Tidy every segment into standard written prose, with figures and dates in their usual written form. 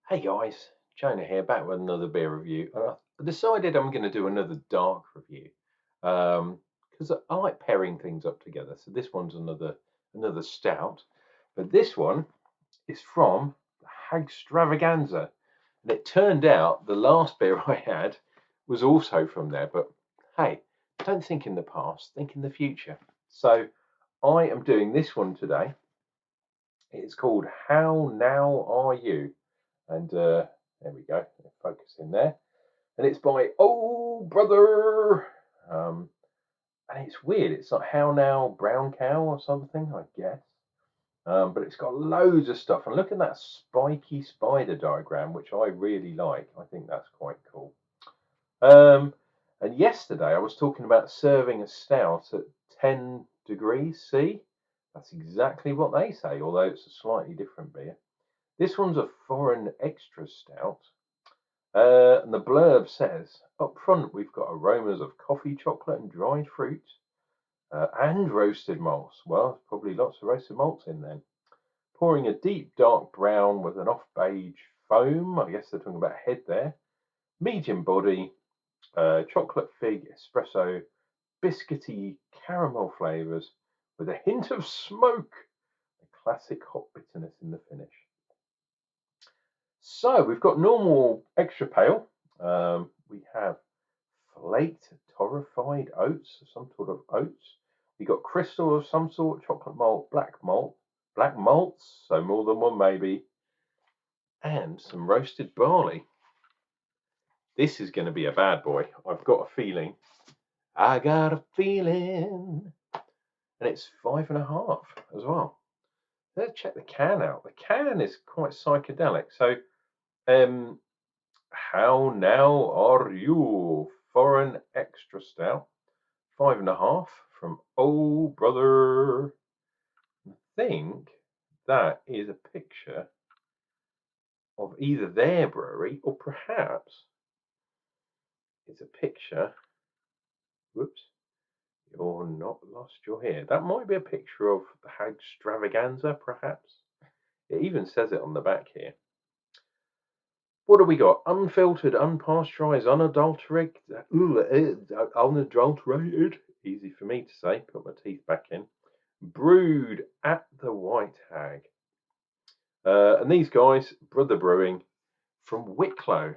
Hey guys, Jonah here, back with another beer review. And I decided I'm going to do another dark review because I like pairing things up together. So this one's another stout, but this one is from the Hagstravaganza, and it turned out the last beer I had was also from there. But hey, don't think in the past, think in the future. So I am doing this one today. It's called How Now Are You? And there we go, focus in there. And it's by Oh Brother. Um, and it's weird. It's like How Now Brown Cow or something, I guess. But it's got loads of stuff. And look at that spiky spider diagram, which I really like. I think that's quite cool. And yesterday I was talking about serving a stout at 10 degrees C. That's exactly what they say, although it's a slightly different beer. This one's a foreign extra stout. And the blurb says, up front, we've got aromas of coffee, chocolate, and dried fruit, and roasted malts. Well, probably lots of roasted malts in then. Pouring a deep dark brown with an off beige foam. I guess they're talking about head there. Medium body, chocolate fig, espresso, biscuity caramel flavours with a hint of smoke. A classic hot bitterness in the finish. So we've got normal extra pale. We have flaked torrefied oats, some sort of oats. We got crystal of some sort, chocolate malt, black malts, so more than one maybe, and some roasted barley. This is going to be a bad boy. I've got a feeling. I got a feeling. And it's 5.5 as well. Let's check the can out. The can is quite psychedelic. So, how now are you? Foreign extra stout. 5.5 from Oh Brother. I think that is a picture of either their brewery or perhaps it's a picture. Whoops, you're not lost, you're here. That might be a picture of the Hagstravaganza, perhaps. It even says it on the back here. What do we got? Unfiltered, unpasteurized, unadulterated. Easy for me to say. Put my teeth back in. Brewed at the White Hag. And these guys, Brother Brewing, from Wicklow,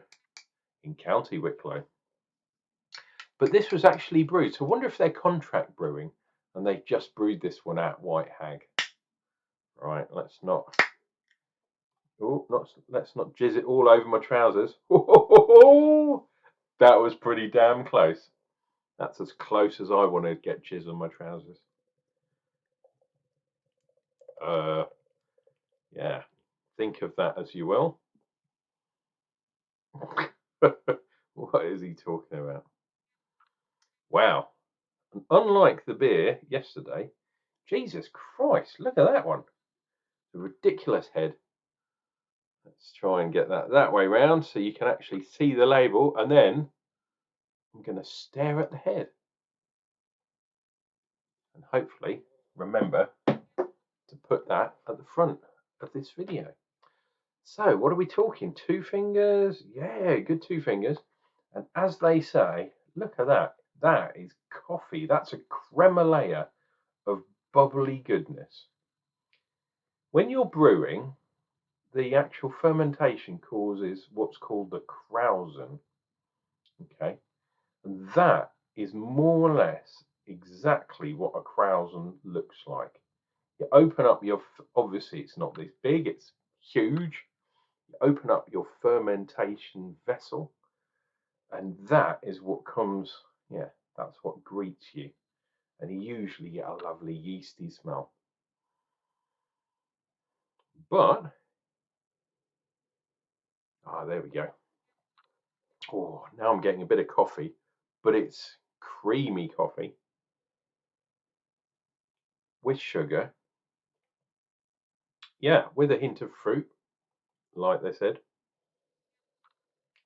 in County Wicklow. But this was actually brewed. So I wonder if they're contract brewing and they just brewed this one at White Hag. Right, let's not jizz it all over my trousers. That was pretty damn close. That's as close as I want to get jizz on my trousers. Yeah, think of that as you will. What is he talking about? Wow. And unlike the beer yesterday, Jesus Christ, look at that one. The ridiculous head. Let's try and get that way round so you can actually see the label, and then I'm going to stare at the head and hopefully remember to put that at the front of this video. So what are we talking? 2 fingers? Yeah, good 2 fingers. And as they say, look at that. That is coffee. That's a crema layer of bubbly goodness. When you're brewing, the actual fermentation causes what's called the krausen. Okay, and that is more or less exactly what a krausen looks like. You open up your, obviously it's not this big, it's huge. You open up your fermentation vessel, and that is what comes, yeah, that's what greets you. And you usually get a lovely yeasty smell. But, there we go. Oh, now I'm getting a bit of coffee, but it's creamy coffee with sugar. Yeah, with a hint of fruit, like they said.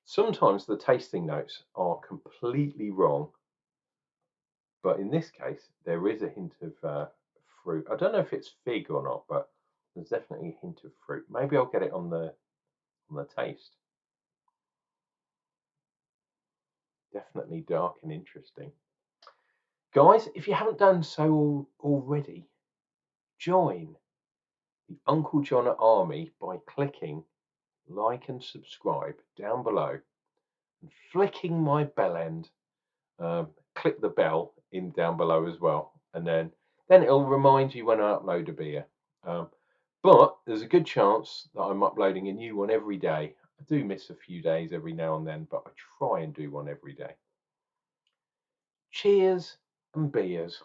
Sometimes the tasting notes are completely wrong, but in this case, there is a hint of fruit. I don't know if it's fig or not, but there's definitely a hint of fruit. Maybe I'll get it on the on the taste. Definitely dark and interesting. Guys, if you haven't done so already, join the Unclejona army by clicking like and subscribe down below and flicking my bell end. Click the bell in down below as well, and then it'll remind you when I upload a beer. But there's a good chance that I'm uploading a new one every day. I do miss a few days every now and then, but I try and do one every day. Cheers and beers.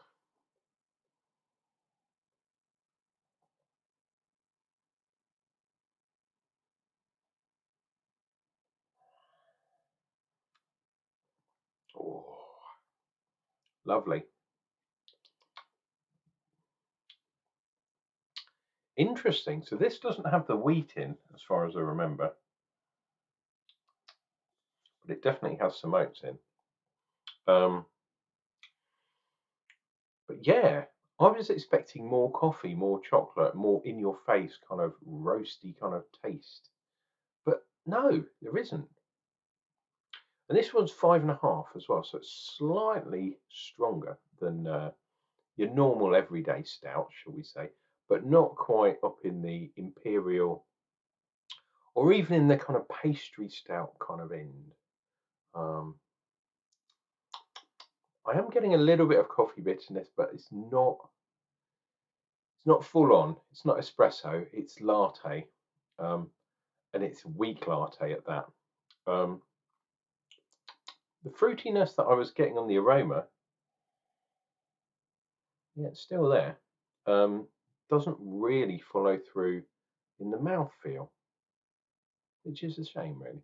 Oh, lovely. Interesting. So this doesn't have the wheat in, as far as I remember, but it definitely has some oats in. But yeah, I was expecting more coffee, more chocolate, more in your face kind of roasty kind of taste. But no, there isn't. And this one's 5.5 as well, so it's slightly stronger than your normal everyday stout, shall we say, but not quite up in the imperial or even in the kind of pastry stout kind of end. I am getting a little bit of coffee bitterness, but it's not full on. It's not espresso. It's latte, um, and it's weak latte at that. Um, the fruitiness that I was getting on the aroma, yeah, it's still there. Doesn't really follow through in the mouthfeel, which is a shame, really.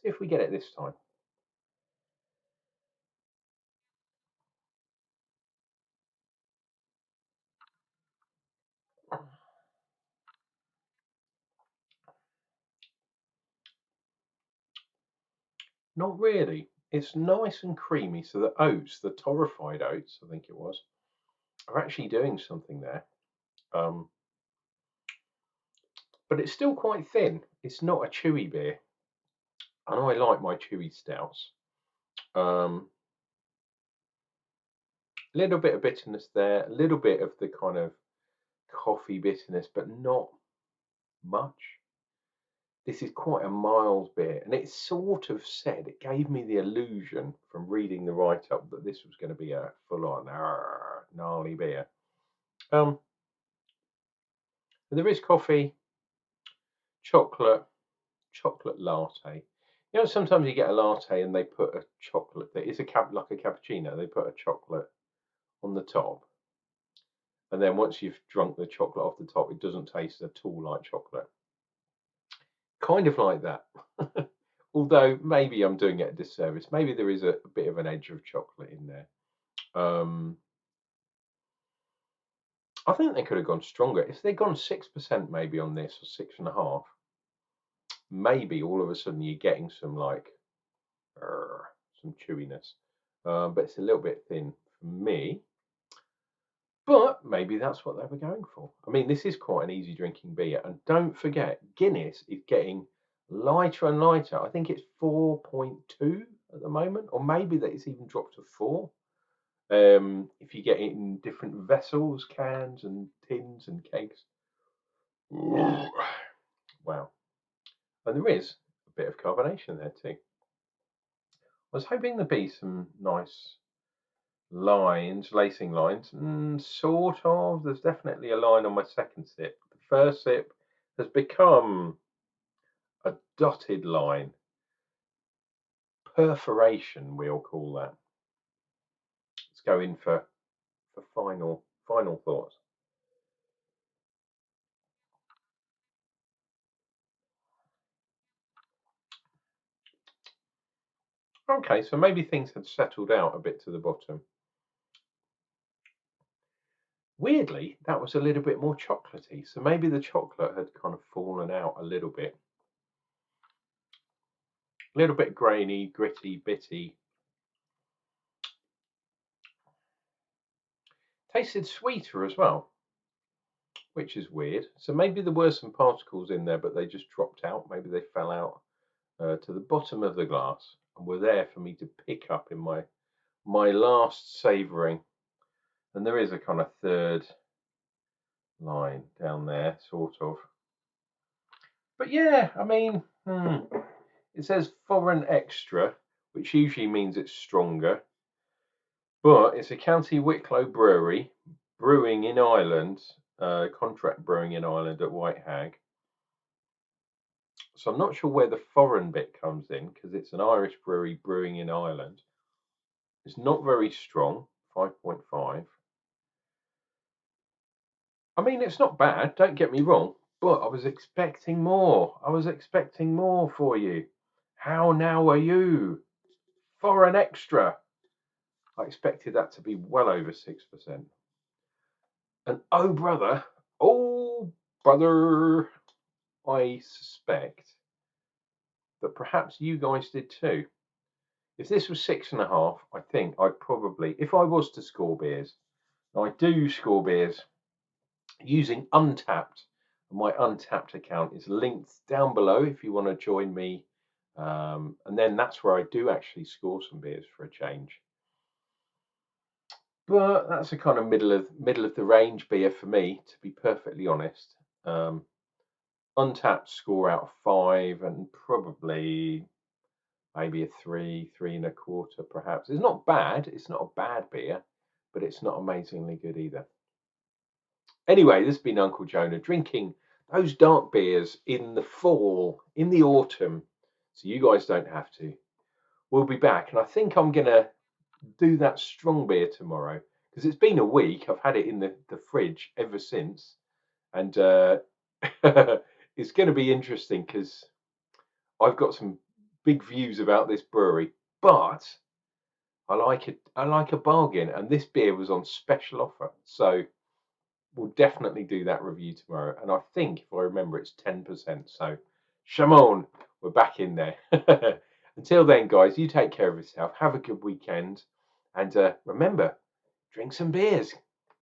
See if we get it this time. Not really. It's nice and creamy, so the oats, the torrefied oats, I think it was, are actually doing something there. Um, but it's still quite thin. It's not a chewy beer. I know I like my chewy stouts. A little bit of bitterness there, a little bit of the kind of coffee bitterness, but not much. This is quite a mild beer, and it sort of said, it gave me the illusion from reading the write-up that this was going to be a full-on gnarly beer. There is coffee, chocolate, chocolate latte. You know, sometimes you get a latte and they put a chocolate. It's like a cappuccino. They put a chocolate on the top, and then once you've drunk the chocolate off the top, it doesn't taste at all like chocolate. Kind of like that. Although maybe I'm doing it a disservice. Maybe there is a bit of an edge of chocolate in there. I think they could have gone stronger. If they'd gone 6% maybe on this, or 6.5, maybe all of a sudden you're getting some like some chewiness. But it's a little bit thin for me. But maybe that's what they were going for. I mean, this is quite an easy drinking beer. And don't forget, Guinness is getting lighter and lighter. I think it's 4.2 at the moment, or maybe that it's even dropped to 4. If you get it in different vessels, cans and tins and kegs. Wow. And there is a bit of carbonation there too. I was hoping there'd be some nice lines, lacing lines. Sort of. There's definitely a line on my second sip. The first sip has become a dotted line. Perforation, we'll call that. Let's go in for final thoughts. Okay, so maybe things had settled out a bit to the bottom. Weirdly, that was a little bit more chocolatey, so maybe the chocolate had kind of fallen out a little bit. A little bit grainy, gritty, bitty. Tasted sweeter as well, which is weird. So maybe there were some particles in there, but they just dropped out. Maybe they fell out to the bottom of the glass and were there for me to pick up in my last savouring. And there is a kind of third line down there, sort of. But yeah, I mean, it says foreign extra, which usually means it's stronger. But it's a County Wicklow brewery, brewing in Ireland, contract brewing in Ireland at White Hag. So I'm not sure where the foreign bit comes in, because it's an Irish brewery brewing in Ireland. It's not very strong, 5.5. I mean, it's not bad, don't get me wrong, but I was expecting more. I was expecting more for you. How now are you? Foreign extra. I expected that to be well over 6%. And oh brother, I suspect that perhaps you guys did too. If this was 6.5, I think I'd probably, if I was to score beers, I do score beers using Untapped. My Untapped account is linked down below if you want to join me. And then that's where I do actually score some beers for a change. But that's a kind of middle of the range beer for me, to be perfectly honest. Untapped score out of 5, and probably maybe a 3.25 perhaps. It's not bad. It's not a bad beer, but it's not amazingly good either. Anyway, this has been Unclejona drinking those dark beers in the fall, in the autumn, so you guys don't have to. We'll be back, and I think I'm gonna do that strong beer tomorrow, because it's been a week. I've had it in the fridge ever since, and it's going to be interesting because I've got some big views about this brewery, but I like it. I like a bargain, and this beer was on special offer, so we'll definitely do that review tomorrow. And I think, if I remember, it's 10%. So, Shamon, we're back in there. Until then, guys, you take care of yourself. Have a good weekend, and remember, drink some beers.